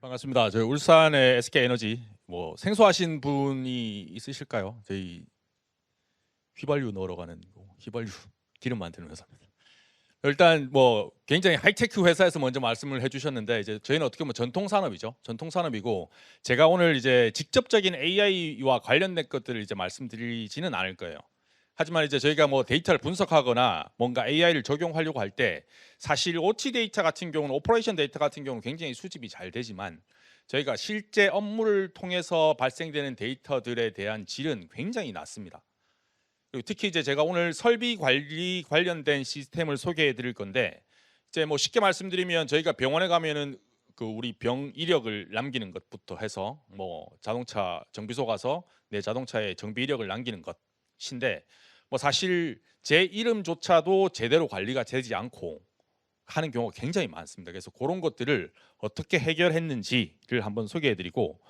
반갑습니다. 저희 울산의 SK에너지 생소하신 분이 있으실까요? 저희 휘발유 넣으러 가는 휘발유 기름 만드는 회사입니다. 일단 굉장히 하이테크 회사에서 먼저 말씀을 해주셨는데 이제 저희는 어떻게 보면 전통 산업이죠. 전통 산업이고 제가 오늘 이제 직접적인 AI와 관련된 것들을 이제 말씀드리지는 않을 거예요. 하지만 이제 저희가 데이터를 분석하거나 뭔가 AI를 적용하려고 할 때 사실 OT 데이터 같은 경우는 오퍼레이션 데이터 같은 경우는 굉장히 수집이 잘 되지만 저희가 실제 업무를 통해서 발생되는 데이터들에 대한 질은 굉장히 낮습니다. 그리고 특히 이제 제가 오늘 설비 관리 관련된 시스템을 소개해 드릴 건데 이제 쉽게 말씀드리면 저희가 병원에 가면은 그 우리 병 이력을 남기는 것부터 해서 자동차 정비소 가서 내 자동차의 정비 이력을 남기는 것인데 사실 제 이름조차도 제대로 관리가 되지 않고 하는 경우가 굉장히 많습니다. 그래서 그런 것들을 어떻게 해결했는지를 한번 소개해 드리고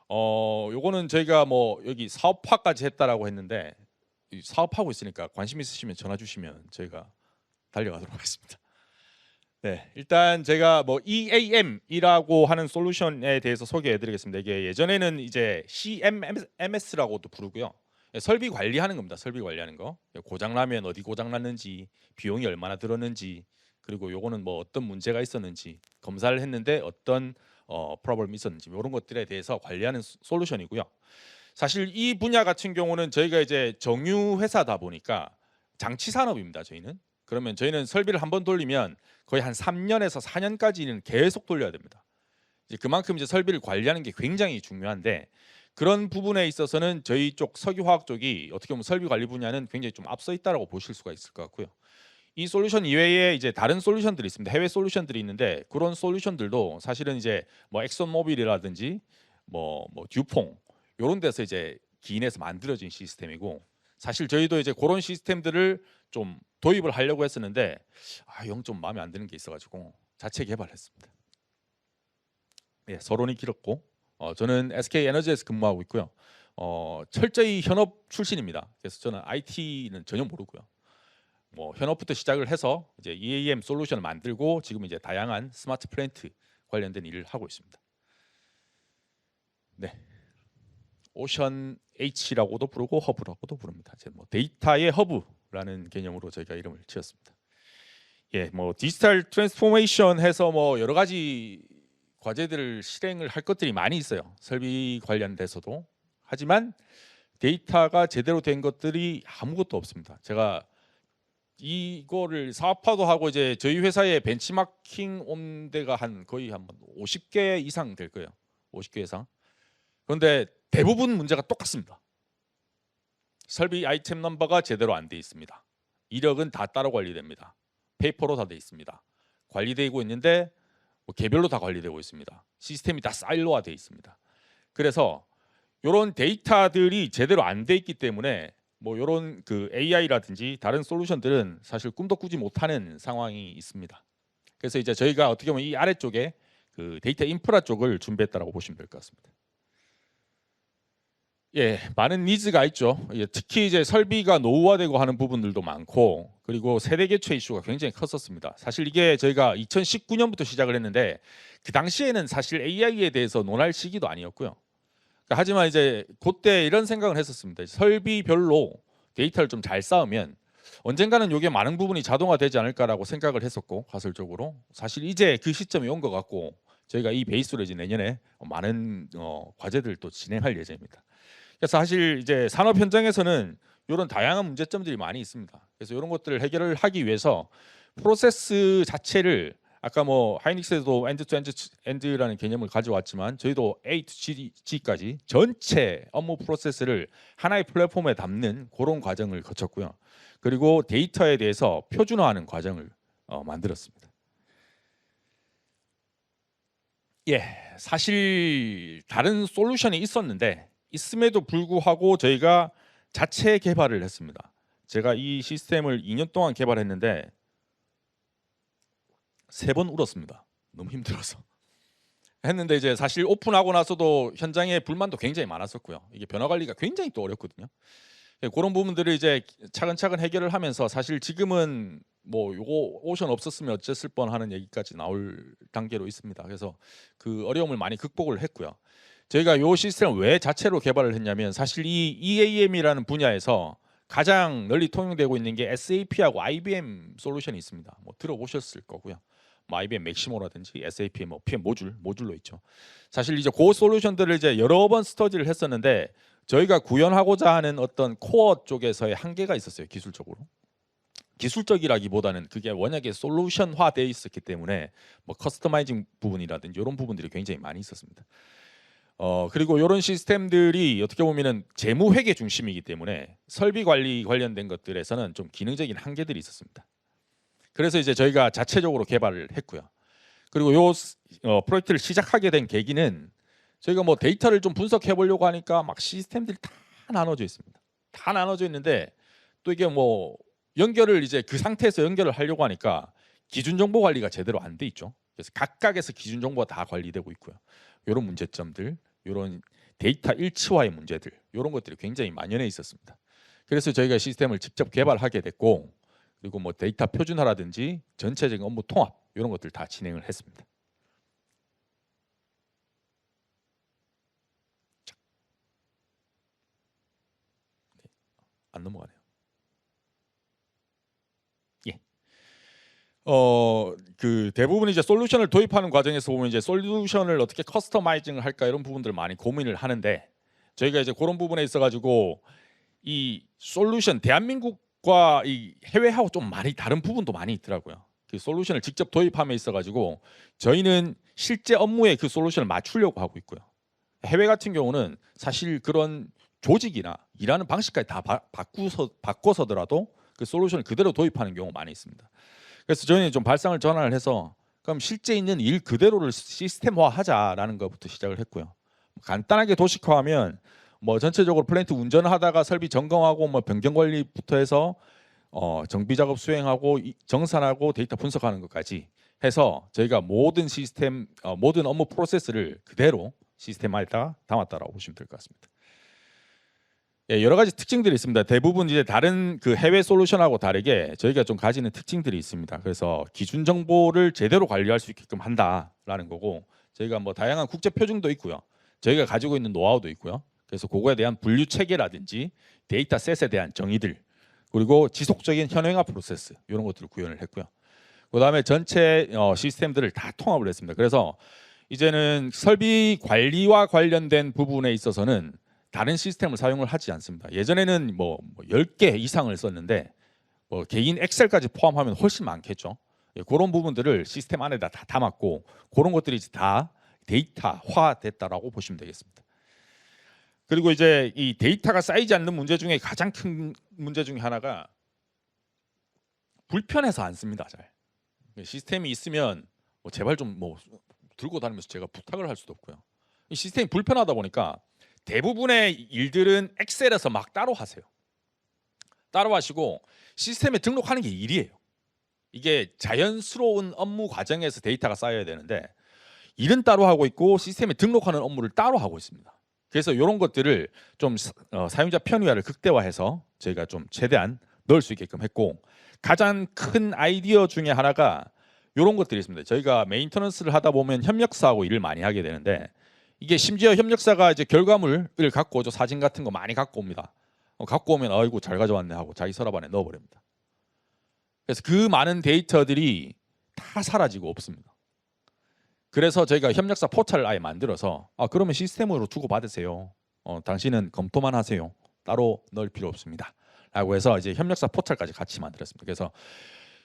요거는 저희가 여기 사업화까지 했다라고 했는데 사업하고 있으니까 관심 있으시면 전화 주시면 저희가 달려가도록 하겠습니다. 네, 일단 제가 EAM이라고 하는 솔루션에 대해서 소개해 드리겠습니다. 이게 예전에는 이제 CMMS라고도 부르고요. 설비 관리하는 겁니다. 설비 관리하는 거. 고장 나면 어디 고장 났는지, 비용이 얼마나 들었는지, 그리고 요거는 어떤 문제가 있었는지, 검사를 했는데 어떤 프로블럼이 있었는지 이런 것들에 대해서 관리하는 솔루션이고요. 사실 이 분야 같은 경우는 저희가 이제 정유 회사다 보니까 장치 산업입니다. 그러면 저희는 설비를 한번 돌리면 거의 한 3년에서 4년까지는 계속 돌려야 됩니다. 이제 그만큼 이제 설비를 관리하는 게 굉장히 중요한데 그런 부분에 있어서는 저희 쪽 석유화학 쪽이 어떻게 보면 설비 관리 분야는 굉장히 좀 앞서 있다라고 보실 수가 있을 것 같고요. 이 솔루션 이외에 이제 다른 솔루션들이 있습니다. 해외 솔루션들이 있는데 그런 솔루션들도 사실은 이제 엑선모빌이라든지 듀퐁 요런 데서 이제 기인해서 만들어진 시스템이고 사실 저희도 이제 그런 시스템들을 좀 도입을 하려고 했었는데 영 좀 마음에 안 드는 게 있어가지고 자체 개발했습니다. 예, 서론이 길었고 저는 SK에너지에서 근무하고 있고요. 철저히 현업 출신입니다. 그래서 저는 IT는 전혀 모르고요. 현업부터 시작을 해서 이제 EAM 솔루션을 만들고 지금 이제 다양한 스마트 플랜트 관련된 일을 하고 있습니다. 네, 오션 H라고도 부르고 허브라고도 부릅니다. 이제 데이터의 허브라는 개념으로 저희가 이름을 지었습니다. 예, 디지털 트랜스포메이션 해서 여러 가지 과제들을 실행을 할 것들이 많이 있어요. 설비 관련돼서도. 하지만 데이터가 제대로 된 것들이 아무것도 없습니다. 제가 이거를 사업화도 하고 이제 저희 회사의 벤치마킹 온 데가 거의 한 50개 이상 될 거예요. 50개 이상. 그런데 대부분 문제가 똑같습니다. 설비 아이템 넘버가 제대로 안 돼 있습니다. 이력은 다 따로 관리됩니다. 페이퍼로 다 돼 있습니다. 관리되고 있는데 개별로 다 관리되고 있습니다. 시스템이 다 사일로화되어 있습니다. 그래서 이런 데이터들이 제대로 안 돼 있기 때문에 이런 그 AI라든지 다른 솔루션들은 사실 꿈도 꾸지 못하는 상황이 있습니다. 그래서 이제 저희가 어떻게 보면 이 아래쪽에 그 데이터 인프라 쪽을 준비했다라고 보시면 될 것 같습니다. 예, 많은 니즈가 있죠. 예, 특히 이제 설비가 노후화되고 하는 부분들도 많고 그리고 세대 교체 이슈가 굉장히 컸었습니다. 사실 이게 저희가 2019년부터 시작을 했는데 그 당시에는 사실 AI에 대해서 논할 시기도 아니었고요. 하지만 이제 그때 이런 생각을 했었습니다. 설비별로 데이터를 좀 잘 쌓으면 언젠가는 이게 많은 부분이 자동화되지 않을까라고 생각을 했었고 가설적으로 사실 이제 그 시점이 온 것 같고 저희가 이 베이스로 이제 내년에 많은 과제들을 또 진행할 예정입니다. 그래서 사실 이제 산업 현장에서는 이런 다양한 문제점들이 많이 있습니다. 그래서 이런 것들을 해결을 하기 위해서 프로세스 자체를 아까 하이닉스에도 엔드 투 엔드라는 개념을 가져왔지만 저희도 A to G까지 전체 업무 프로세스를 하나의 플랫폼에 담는 그런 과정을 거쳤고요. 그리고 데이터에 대해서 표준화하는 과정을 만들었습니다. 예, 사실 다른 솔루션이 있었는데 있음에도 불구하고 저희가 자체 개발을 했습니다. 제가 이 시스템을 2년 동안 개발했는데 3번 울었습니다. 너무 힘들어서. 했는데 이제 사실 오픈하고 나서도 현장에 불만도 굉장히 많았었고요. 이게 변화 관리가 굉장히 또 어렵거든요. 그런 부분들을 이제 차근차근 해결을 하면서 사실 지금은 뭐 요거 오션 없었으면 어쨌을 뻔하는 얘기까지 나올 단계로 있습니다. 그래서 그 어려움을 많이 극복을 했고요. 저희가 요 시스템을 왜 자체로 개발을 했냐면 사실 이 EAM이라는 분야에서 가장 널리 통용되고 있는 게 SAP하고 IBM 솔루션이 있습니다. 뭐 들어보셨을 거고요. 뭐 IBM 맥시모라든지 SAP 뭐 PM 모듈로 있죠. 사실 이제 그 솔루션들을 이제 여러 번 스터디를 했었는데 저희가 구현하고자 하는 어떤 코어 쪽에서의 한계가 있었어요. 기술적으로. 기술적이라기보다는 그게 워낙에 솔루션화되어 있었기 때문에 뭐 커스터마이징 부분이라든지 이런 부분들이 굉장히 많이 있었습니다. 그리고 이런 시스템들이 어떻게 보면은 재무 회계 중심이기 때문에 설비 관리 관련된 것들에서는 좀 기능적인 한계들이 있었습니다. 그래서 이제 저희가 자체적으로 개발을 했고요. 그리고 요 프로젝트를 시작하게 된 계기는 저희가 뭐 데이터를 좀 분석해 보려고 하니까 막 시스템들이 다 나눠져 있습니다. 다 나눠져 있는데 또 이게 뭐 연결을 이제 그 상태에서 연결을 하려고 하니까 기준 정보 관리가 제대로 안 돼 있죠. 그래서 각각에서 기준 정보가 다 관리되고 있고요. 이런 문제점들, 이런 데이터 일치화의 문제들, 이런 것들이 굉장히 만연해 있었습니다. 그래서 저희가 시스템을 직접 개발하게 됐고, 그리고 뭐 데이터 표준화라든지 전체적인 업무 통합 이런 것들 다 진행을 했습니다. 안 넘어가네요. 예. 그 대부분 이제 솔루션을 도입하는 과정에서 보면 이제 솔루션을 어떻게 커스터마이징을 할까 이런 부분들을 많이 고민을 하는데 저희가 이제 그런 부분에 있어 가지고 이 솔루션 대한민국과 이 해외하고 좀 많이 다른 부분도 많이 있더라고요. 그 솔루션을 직접 도입함에 있어 가지고 저희는 실제 업무에 그 솔루션을 맞추려고 하고 있고요. 해외 같은 경우는 사실 그런 조직이나 일하는 방식까지 다 바꿔서더라도 그 솔루션을 그대로 도입하는 경우가 많이 있습니다. 그래서 저희는 좀 발상을 전환을 해서 그럼 실제 있는 일 그대로를 시스템화하자라는 것부터 시작을 했고요. 간단하게 도식화하면 뭐 전체적으로 플랜트 운전하다가 설비 점검하고 뭐 변경 관리부터 해서 정비 작업 수행하고 정산하고 데이터 분석하는 것까지 해서 저희가 모든 시스템 모든 업무 프로세스를 그대로 시스템화에다 담았다라고 보시면 될 것 같습니다. 예, 여러 가지 특징들이 있습니다. 대부분 이제 다른 그 해외 솔루션하고 다르게 저희가 좀 가지는 특징들이 있습니다. 그래서 기준 정보를 제대로 관리할 수 있게끔 한다라는 거고 저희가 뭐 다양한 국제 표준도 있고요. 저희가 가지고 있는 노하우도 있고요. 그래서 그거에 대한 분류 체계라든지 데이터셋에 대한 정의들 그리고 지속적인 현행화 프로세스 이런 것들을 구현을 했고요. 그다음에 전체 시스템들을 다 통합을 했습니다. 그래서 이제는 설비 관리와 관련된 부분에 있어서는 다른 시스템을 사용을 하지 않습니다. 예전에는 뭐 10개 이상을 썼는데 뭐 개인 엑셀까지 포함하면 훨씬 많겠죠. 예, 그런 부분들을 시스템 안에다 다 담았고 그런 것들이 다 데이터화 됐다라고 보시면 되겠습니다. 그리고 이제 이 데이터가 쌓이지 않는 문제 중에 가장 큰 문제 중에 하나가 불편해서 안 씁니다. 잘 시스템이 있으면 뭐 제발 좀 뭐 들고 다니면서 제가 부탁을 할 수도 없고요. 이 시스템이 불편하다 보니까 대부분의 일들은 엑셀에서 막 따로 하세요. 따로 하시고 시스템에 등록하는 게 일이에요. 이게 자연스러운 업무 과정에서 데이터가 쌓여야 되는데 일은 따로 하고 있고 시스템에 등록하는 업무를 따로 하고 있습니다. 그래서 이런 것들을 좀 사용자 편의화를 극대화해서 저희가 좀 최대한 넣을 수 있게끔 했고 가장 큰 아이디어 중에 하나가 이런 것들이 있습니다. 저희가 메인터넌스를 하다 보면 협력사하고 일을 많이 하게 되는데 이게 심지어 협력사가 이제 결과물을 갖고 오죠. 사진 같은 거 많이 갖고 옵니다. 갖고 오면 아이고 잘 가져왔네 하고 자기 서랍 안에 넣어버립니다. 그래서 그 많은 데이터들이 다 사라지고 없습니다. 그래서 저희가 협력사 포털을 아예 만들어서 그러면 시스템으로 주고 받으세요. 당신은 검토만 하세요. 따로 넣을 필요 없습니다. 라고 해서 이제 협력사 포털까지 같이 만들었습니다. 그래서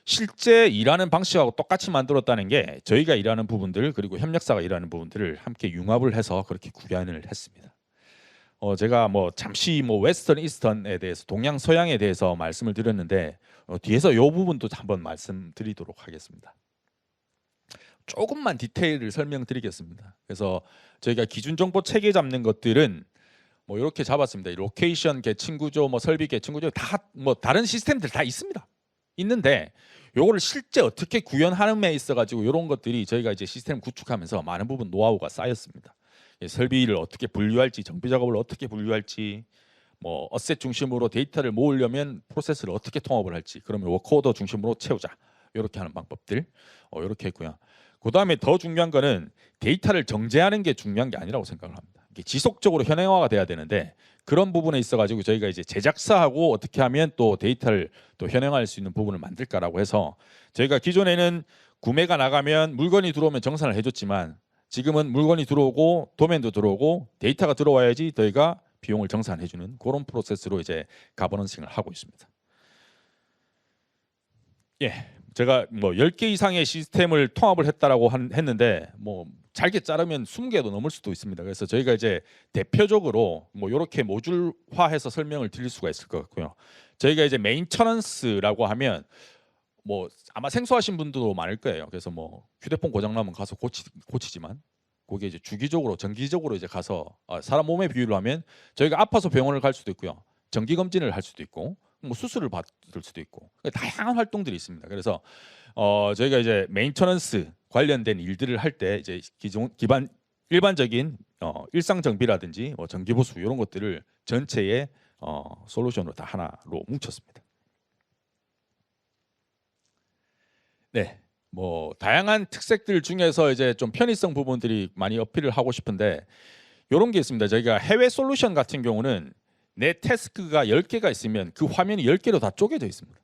실제 일하는 방식하고 똑같이 만들었다는 게 저희가 일하는 부분들 그리고 협력사가 일하는 부분들을 함께 융합을 해서 그렇게 구현을 했습니다. 제가 뭐 잠시 뭐 웨스턴 이스턴에 대해서 동양 서양에 대해서 말씀을 드렸는데 뒤에서 이 부분도 한번 말씀드리도록 하겠습니다. 조금만 디테일을 설명드리겠습니다. 그래서 저희가 기준 정보 체계 잡는 것들은 뭐 이렇게 잡았습니다. 로케이션 계층 구조, 뭐 설비 계층 구조 다 뭐 다른 시스템들 다 있습니다. 있는데 요거를 실제 어떻게 구현하는에 있어 가지고 이런 것들이 저희가 이제 시스템 구축하면서 많은 부분 노하우가 쌓였습니다. 설비를 어떻게 분류할지, 정비 작업을 어떻게 분류할지, 뭐 어셋 중심으로 데이터를 모으려면 프로세스를 어떻게 통합을 할지, 그러면 워크오더 중심으로 채우자, 이렇게 하는 방법들 이렇게 했고요. 그 다음에 더 중요한 거는 데이터를 정제하는 게 중요한 게 아니라고 생각을 합니다. 이게 지속적으로 현행화가 돼야 되는데, 그런 부분에 있어가지고 저희가 이제 제작사하고 어떻게 하면 또 데이터를 또 현행화할 수 있는 부분을 만들까라고 해서, 저희가 기존에는 구매가 나가면 물건이 들어오면 정산을 해줬지만, 지금은 물건이 들어오고 도면도 들어오고 데이터가 들어와야지 저희가 비용을 정산해주는 그런 프로세스로 이제 가버넌싱을 하고 있습니다. 예, 제가 뭐 10개 이상의 시스템을 통합을 했다라고 했는데, 뭐 잘게 자르면 20개도 넘을 수도 있습니다. 그래서 저희가 이제 대표적으로 뭐 이렇게 모듈화해서 설명을 드릴 수가 있을 것 같고요. 저희가 이제 메인터넌스라고 하면 뭐 아마 생소하신 분들도 많을 거예요. 그래서 뭐 휴대폰 고장 나면 가서 고치지만, 그게 이제 주기적으로 정기적으로 이제 가서 사람 몸에 비유를 하면 저희가 아파서 병원을 갈 수도 있고요, 정기 검진을 할 수도 있고, 뭐 수술을 받을 수도 있고, 다양한 활동들이 있습니다. 그래서 저희가 이제 메인터넌스 관련된 일들을 할 때 이제 기반 일반적인 일상 정비라든지 뭐 정기 보수 이런 것들을 전체의 솔루션으로 다 하나로 뭉쳤습니다. 네, 뭐 다양한 특색들 중에서 이제 좀 편의성 부분들이 많이 어필을 하고 싶은데, 이런 게 있습니다. 저희가 해외 솔루션 같은 경우는 내 태스크가 10개가 있으면 그 화면이 10개로 다 쪼개져 있습니다.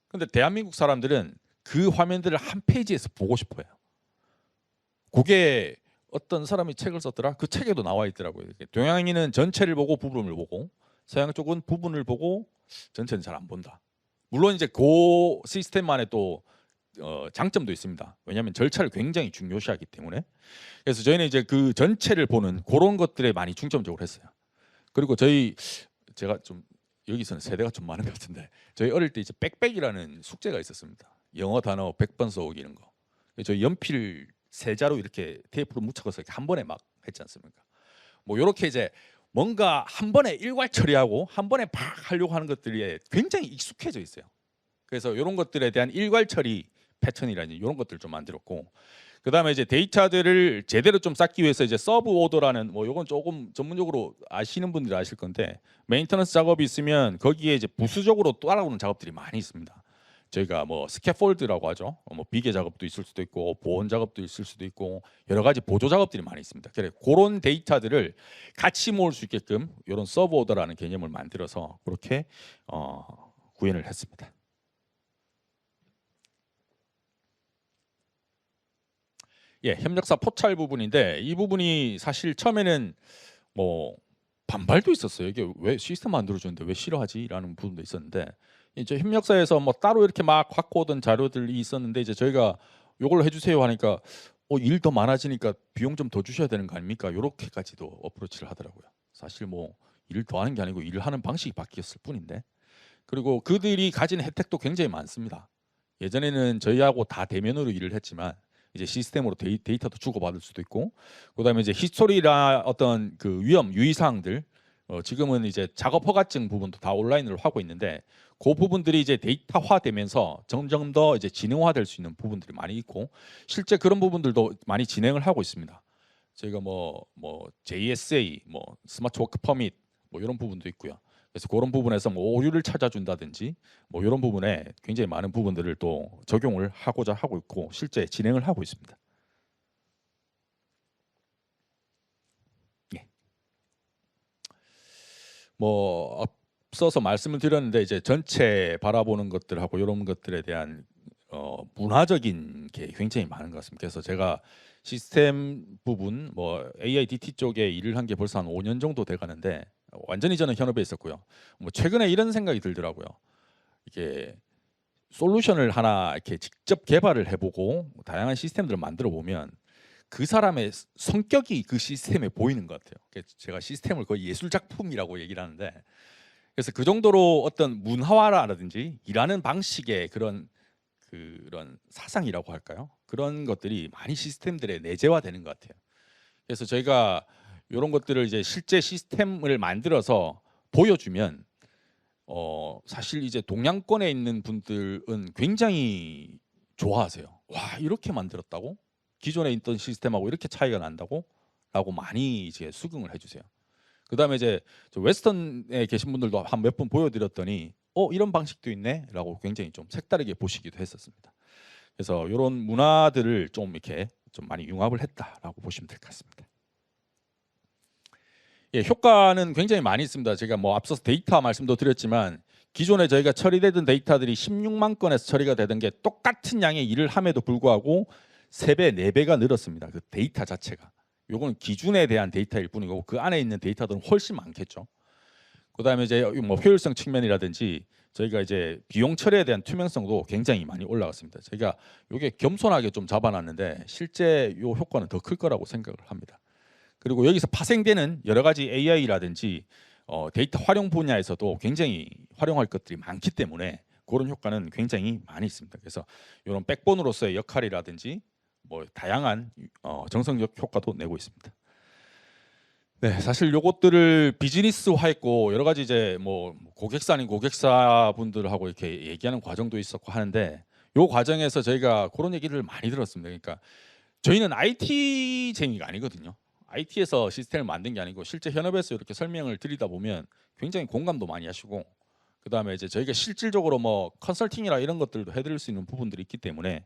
근데 대한민국 사람들은 그 화면들을 한 페이지에서 보고 싶어요. 그게 어떤 사람이 책을 썼더라, 그 책에도 나와 있더라고요. 동양인은 전체를 보고 부분을 보고, 서양 쪽은 부분을 보고 전체는 잘 안 본다. 물론 이제 그 시스템만의 또 장점도 있습니다. 왜냐하면 절차를 굉장히 중요시하기 때문에. 그래서 저희는 이제 그 전체를 보는 그런 것들에 많이 중점적으로 했어요. 그리고 제가 좀 여기서는 세대가 좀 많은 것 같은데, 저희 어릴 때 이제 빽빽이라는 숙제가 있었습니다. 영어 단어 100번 써오기 이런 거. 저희 연필 세자로 이렇게 테이프로 묻혀서 한 번에 막 했지 않습니까? 뭐 이렇게 이제 뭔가 한 번에 일괄 처리하고 한 번에 팍 하려고 하는 것들이 굉장히 익숙해져 있어요. 그래서 이런 것들에 대한 일괄 처리 패턴이라든지 이런 것들 좀 만들었고, 그다음에 이제 데이터들을 제대로 좀 쌓기 위해서 이제 서브 오더라는, 뭐 요건 조금 전문적으로 아시는 분들이 아실 건데, 메인터넌스 작업이 있으면 거기에 이제 부수적으로 따라오는 작업들이 많이 있습니다. 저희가 뭐 스캐폴드라고 하죠. 뭐 비계 작업도 있을 수도 있고 보온 작업도 있을 수도 있고 여러 가지 보조 작업들이 많이 있습니다. 그래 그런 데이터들을 같이 모을 수 있게끔 이런 서브 오더라는 개념을 만들어서 그렇게 구현을 했습니다. 예, 협력사 포찰 부분인데, 이 부분이 사실 처음에는 뭐 반발도 있었어요. 이게 왜 시스템 만들어주는데 왜 싫어하지?라는 부분도 있었는데, 이제 협력사에서 뭐 따로 이렇게 막 갖고 오던 자료들이 있었는데, 이제 저희가 요걸로 해주세요 하니까 일 더 많아지니까 비용 좀 더 주셔야 되는 거 아닙니까? 요렇게까지도 어프로치를 하더라고요. 사실 뭐 일을 더 하는 게 아니고 일을 하는 방식이 바뀌었을 뿐인데, 그리고 그들이 가진 혜택도 굉장히 많습니다. 예전에는 저희하고 다 대면으로 일을 했지만 이제 시스템으로 데이터도 주고받을 수도 있고, 그다음에 이제 히스토리나 어떤 그 위험 유의 사항들, 지금은 이제 작업 허가증 부분도 다 온라인으로 하고 있는데, 그 부분들이 이제 데이터화되면서 점점 더 이제 지능화될 수 있는 부분들이 많이 있고, 실제 그런 부분들도 많이 진행을 하고 있습니다. 저희가 뭐 JSA, 뭐 스마트 워크 퍼밋 뭐 이런 부분도 있고요. 그래서 그런 부분에서 뭐 오류를 찾아준다든지 뭐 이런 부분에 굉장히 많은 부분들을 또 적용을 하고자 하고 있고 실제 진행을 하고 있습니다. 예. 뭐 앞서서 말씀을 드렸는데, 이제 전체 바라보는 것들하고 이런 것들에 대한 문화적인 게 굉장히 많은 것 같습니다. 그래서 제가 시스템 부분 뭐 AIDT 쪽에 일을 한 게 벌써 한 5년 정도 돼 가는데, 완전히 저는 현업에 있었고요. 뭐 최근에 이런 생각이 들더라고요. 이게 솔루션을 하나 이렇게 직접 개발을 해보고 다양한 시스템들을 만들어 보면 그 사람의 성격이 그 시스템에 보이는 것 같아요. 그래서 제가 시스템을 거의 예술 작품이라고 얘기를 하는데, 그래서 그 정도로 어떤 문화화라든지 일하는 방식의 그런 사상이라고 할까요? 그런 것들이 많이 시스템들에 내재화되는 것 같아요. 그래서 저희가 이런 것들을 이제 실제 시스템을 만들어서 보여주면 사실 이제 동양권에 있는 분들은 굉장히 좋아하세요. 와, 이렇게 만들었다고? 기존에 있던 시스템하고 이렇게 차이가 난다고? 라고 많이 이제 수긍을 해주세요. 그다음에 이제 저 웨스턴에 계신 분들도 한 몇 번 보여드렸더니 이런 방식도 있네라고 굉장히 좀 색다르게 보시기도 했었습니다. 그래서 이런 문화들을 좀 이렇게 좀 많이 융합을 했다라고 보시면 될 것 같습니다. 예, 효과는 굉장히 많이 있습니다. 제가 뭐 앞서서 데이터 말씀도 드렸지만 기존에 저희가 처리되던 데이터들이 16만 건에서 처리가 되던 게 똑같은 양의 일을 함에도 불구하고 3배, 4배가 늘었습니다. 그 데이터 자체가. 요거는 기준에 대한 데이터일 뿐이고 그 안에 있는 데이터들은 훨씬 많겠죠. 그다음에 이제 뭐 효율성 측면이라든지 저희가 이제 비용 처리에 대한 투명성도 굉장히 많이 올라갔습니다. 제가 요게 겸손하게 좀 잡아놨는데 실제 요 효과는 더 클 거라고 생각을 합니다. 그리고 여기서 파생되는 여러 가지 AI라든지 데이터 활용 분야에서도 굉장히 활용할 것들이 많기 때문에 그런 효과는 굉장히 많이 있습니다. 그래서 이런 백본으로서의 역할이라든지 뭐 다양한 정성적 효과도 내고 있습니다. 네, 사실 요것들을 비즈니스화했고 여러 가지 이제 뭐 고객사 아닌 고객사 분들하고 이렇게 얘기하는 과정도 있었고 하는데 요 과정에서 저희가 그런 얘기를 많이 들었습니다. 그러니까 저희는 IT쟁이가 아니거든요. IT에서 시스템을 만든 게 아니고 실제 현업에서 이렇게 설명을 드리다 보면 굉장히 공감도 많이 하시고 그다음에 이제 저희가 실질적으로 뭐 컨설팅이나 이런 것들도 해드릴 수 있는 부분들이 있기 때문에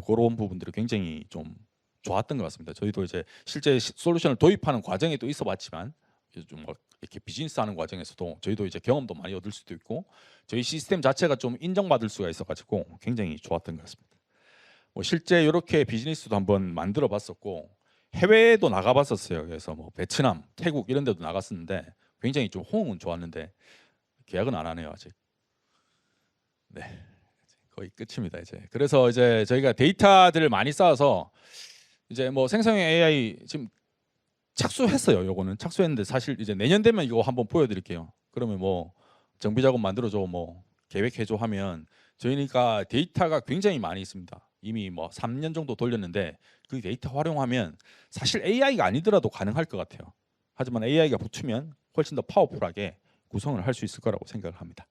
그런 부분들이 굉장히 좀 좋았던 것 같습니다. 저희도 이제 실제 솔루션을 도입하는 과정에 또 있어봤지만 좀 이렇게 비즈니스하는 과정에서도 저희도 이제 경험도 많이 얻을 수도 있고 저희 시스템 자체가 좀 인정받을 수가 있어가지고 굉장히 좋았던 것 같습니다. 뭐 실제 이렇게 비즈니스도 한번 만들어봤었고 해외에도 나가봤었어요. 그래서 뭐 베트남, 태국 이런 데도 나갔었는데 굉장히 좀 호응은 좋았는데 계약은 안 하네요 아직. 네, 거의 끝입니다 이제. 그래서 이제 저희가 데이터들을 많이 쌓아서 이제 뭐 생성형 AI 지금 착수했어요. 요거는 착수했는데 사실 이제 내년 되면 이거 한번 보여드릴게요. 그러면 뭐 정비 작업 만들어줘, 뭐 계획해줘 하면 저희니까 데이터가 굉장히 많이 있습니다. 이미 뭐 3년 정도 돌렸는데 그 데이터 활용하면 사실 AI가 아니더라도 가능할 것 같아요. 하지만 AI가 붙으면 훨씬 더 파워풀하게 구성을 할 수 있을 거라고 생각을 합니다.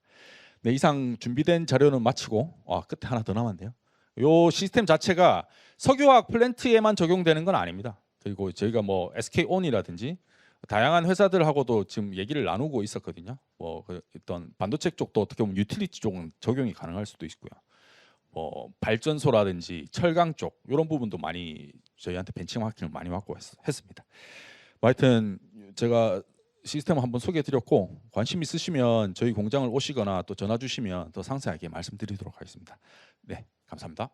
네, 이상 준비된 자료는 마치고 끝에 하나 더 남았네요. 요 시스템 자체가 석유화학 플랜트에만 적용되는 건 아닙니다. 그리고 저희가 뭐 SK온이라든지 다양한 회사들하고도 지금 얘기를 나누고 있었거든요. 뭐 어떤 반도체 쪽도 어떻게 보면 유틸리티 쪽은 적용이 가능할 수도 있고요. 뭐 발전소라든지 철강 쪽 이런 부분도 많이 저희한테 벤치마킹을 많이 받고 했습니다. 뭐 하여튼 제가 시스템을 한번 소개해드렸고 관심 있으시면 저희 공장을 오시거나 또 전화 주시면 더 상세하게 말씀드리도록 하겠습니다. 네, 감사합니다.